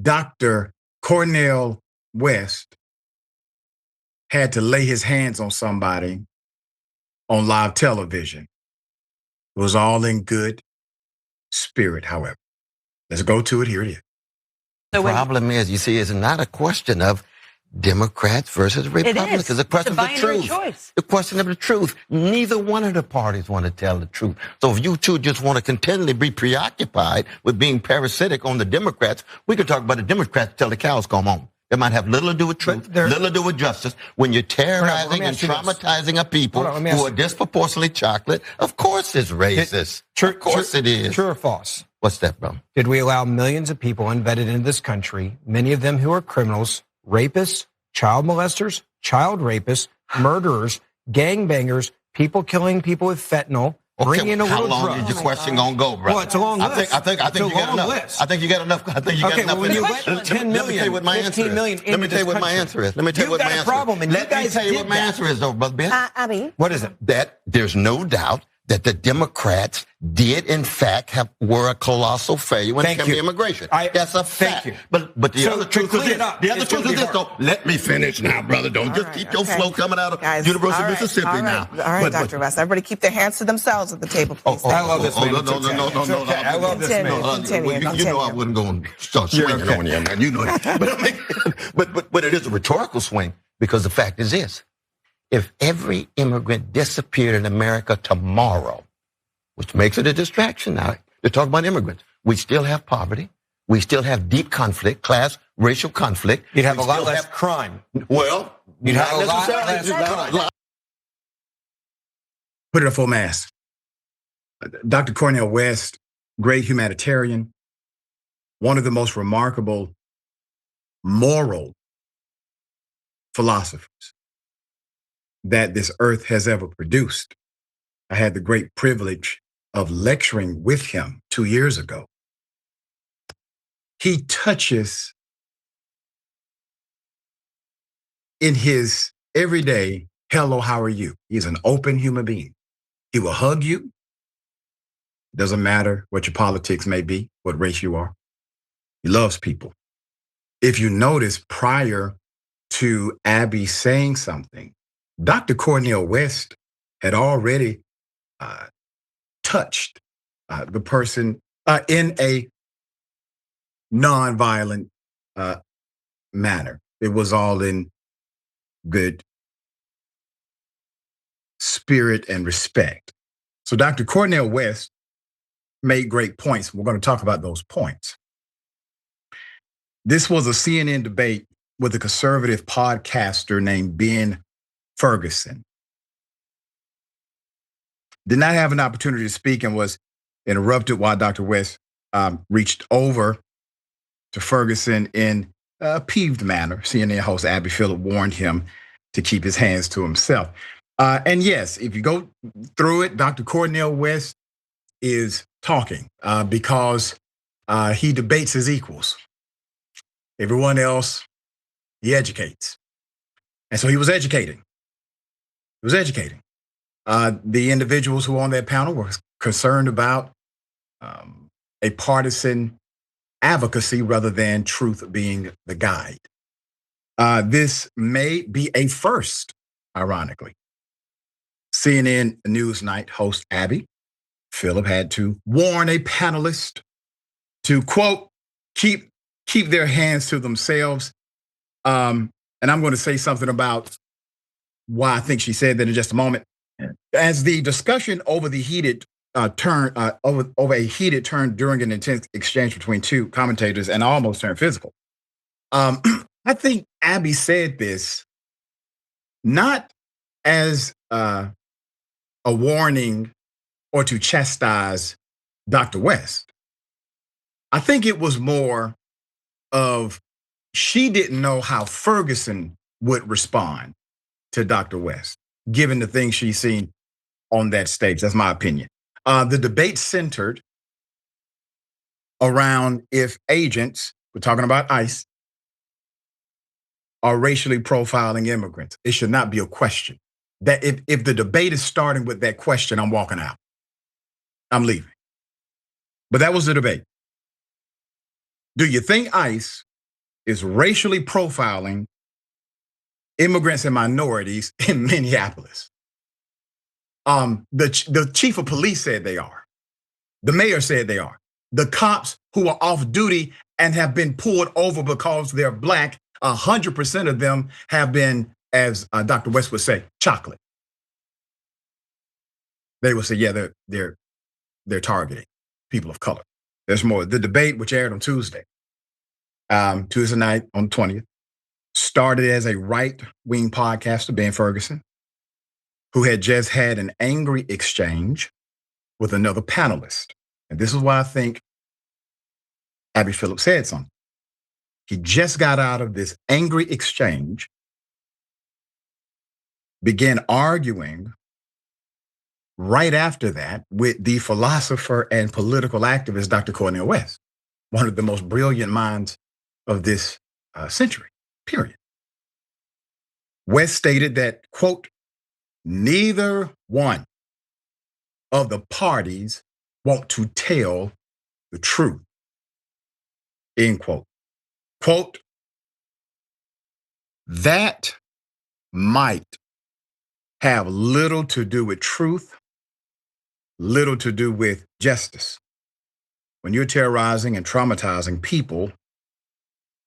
Dr. Cornel West had to lay his hands on somebody on live television. It was all in good spirit, however. Let's go to it. Here it is. The problem is, you see, it's not a question of Democrats versus Republicans. It's a question of the truth. Choice. The question of the truth. Neither one of the parties want to tell the truth. So if you two just want to continually be preoccupied with being parasitic on the Democrats, we can talk about the Democrats till the cows come home. It might have little to do with truth, little to do with justice. When you're terrorizing and traumatizing a people who are disproportionately chocolate, of course it's racist. Of course it is. True or false? What's that, bro? Did we allow millions of people unvetted into this country, many of them who are criminals, rapists, child molesters, child rapists, murderers, gangbangers, people killing people with fentanyl, bringing in a little drugs? How long is your question gonna go, bro? Well, it's a long list. I think you got enough. I think you got enough. Let me tell you what my answer is. Let me tell you what my answer is. Let me tell you what my answer is. Let me tell you what my answer is, though, Brother Ben. Abby. What is it? That there's no doubt that the Democrats did, in fact, were a colossal failure when it came to immigration. That's a fact. Thank you. But the other truth is this, though. Let me finish now, brother. Don't just keep your flow coming out of University of Mississippi now. All right, Dr. West. Everybody keep their hands to themselves at the table, please. I love this man. No. I love this man. You know I wasn't going to start swinging on you, man. You know that. But it is a rhetorical swing, because the fact is this. If every immigrant disappeared in America tomorrow, which makes it a distraction now to talk about immigrants, we still have poverty. We still have deep conflict, class, racial conflict. You'd have a lot less crime. Well, you'd have a lot less crime. Put it up full mass. Dr. Cornel West, great humanitarian, one of the most remarkable moral philosophers that this earth has ever produced. I had the great privilege of lecturing with him 2 years ago. He touches in his everyday, hello, how are you? He's an open human being. He will hug you. Doesn't matter what your politics may be, what race you are. He loves people. If you notice, prior to Abby saying something, Dr. Cornel West had already touched the person in a nonviolent manner. It was all in good spirit and respect. So Dr. Cornel West made great points. We're going to talk about those points. This was a CNN debate with a conservative podcaster named Ben Ferguson. Did not have an opportunity to speak and was interrupted while Dr. West reached over to Ferguson in a peeved manner. CNN host Abby Phillp warned him to keep his hands to himself. And yes, if you go through it, Dr. Cornel West is talking because he debates his equals. Everyone else, he educates. And so he was educating. He was educating. The individuals who were on that panel were concerned about a partisan advocacy rather than truth being the guide. This may be a first, ironically. CNN NewsNight host Abby Phillp had to warn a panelist to, quote, keep their hands to themselves. And I'm going to say something about why I think she said that in just a moment. As the discussion over the heated over a heated turn during an intense exchange between two commentators and almost turned physical. I think Abby said this not as a warning or to chastise Dr. West. I think it was more of she didn't know how Ferguson would respond to Dr. West, given the things she's seen on that stage. That's my opinion. The debate centered around if agents, we're talking about ICE, are racially profiling immigrants. It should not be a question. That if the debate is starting with that question, I'm walking out. I'm leaving. But that was the debate. Do you think ICE is racially profiling immigrants and minorities in Minneapolis? The chief of police said they are. The mayor said they are. The cops who are off duty and have been pulled over because they're Black, 100% of them have been, as Dr. West would say, chocolate. They would say, yeah, they're targeting people of color. There's more. The debate, which aired on Tuesday night on the 20th, started as a right-wing podcaster, Ben Ferguson, who had just had an angry exchange with another panelist. And this is why I think Abby Phillp said something. He just got out of this angry exchange, began arguing right after that with the philosopher and political activist, Dr. Cornel West, one of the most brilliant minds of this century, period. West stated that, quote, neither one of the parties want to tell the truth, end quote. Quote, that might have little to do with truth, little to do with justice. When you're terrorizing and traumatizing people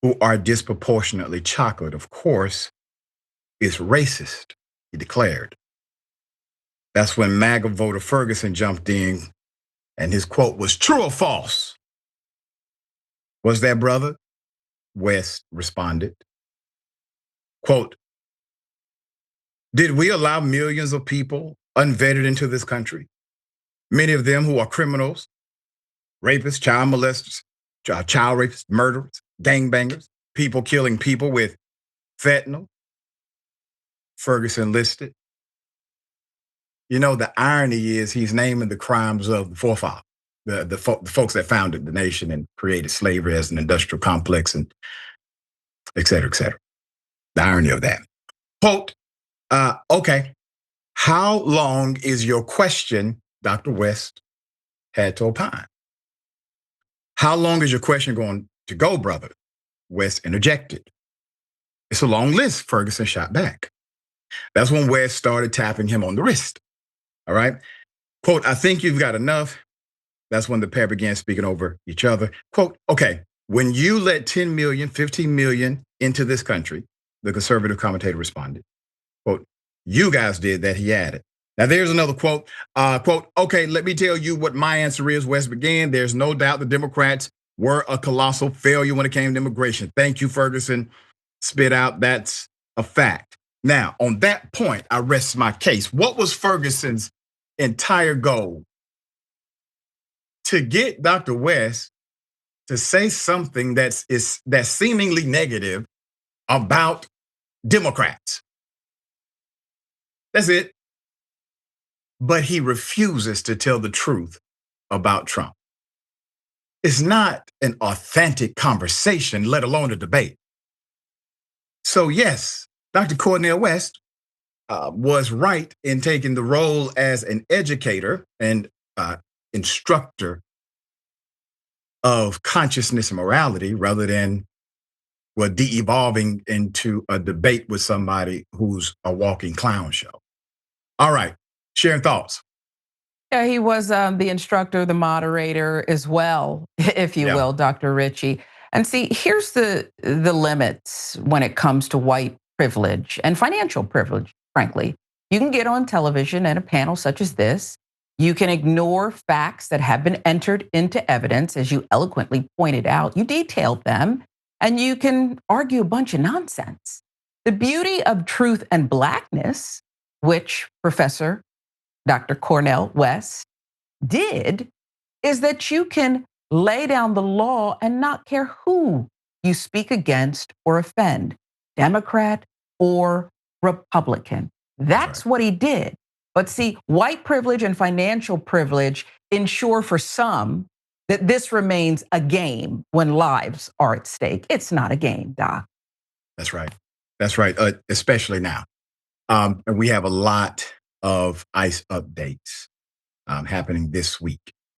who are disproportionately chocolate, of course, it's racist, he declared. That's when MAGA voter Ferguson jumped in, and his quote was, true or false? Was that, brother? West responded. Quote, did we allow millions of people unvetted into this country? Many of them who are criminals, rapists, child molesters, child rapists, murderers, gangbangers, people killing people with fentanyl. Ferguson listed. You know, the irony is he's naming the crimes of the forefathers, the folks that founded the nation and created slavery as an industrial complex, and et cetera, et cetera. The irony of that. Quote, okay, how long is your question, Dr. West had to opine? How long is your question going to go, brother? West interjected. It's a long list, Ferguson shot back. That's when West started tapping him on the wrist. All right? Quote, I think you've got enough. That's when the pair began speaking over each other. Quote, okay, when you let 10 million, 15 million into this country, the conservative commentator responded. Quote, you guys did that, he added. Now there's another quote. Quote, okay, let me tell you what my answer is, West began. There's no doubt the Democrats were a colossal failure when it came to immigration. Thank you, Ferguson. Spit out, that's a fact. Now, on that point, I rest my case. What was Ferguson's entire goal? To get Dr. West to say something that's seemingly negative about Democrats. That's it. But he refuses to tell the truth about Trump. It's not an authentic conversation, let alone a debate. So yes, Dr. Cornel West was right in taking the role as an educator and instructor of consciousness and morality rather than de-evolving into a debate with somebody who's a walking clown show. All right, Sharon, thoughts? Yeah, he was the instructor, the moderator as well, if you will, Dr. Richey. And see, here's the limits when it comes to white privilege and financial privilege, frankly. You can get on television and a panel such as this. You can ignore facts that have been entered into evidence, as you eloquently pointed out. You detailed them, and you can argue a bunch of nonsense. The beauty of truth and blackness, which Professor Dr. Cornel West did, is that you can lay down the law and not care who you speak against or offend, Democrat or Republican. That's what he did. But see, white privilege and financial privilege ensure for some that this remains a game when lives are at stake. It's not a game, Doc. That's right. That's right, especially now. And we have a lot of ICE updates happening this week.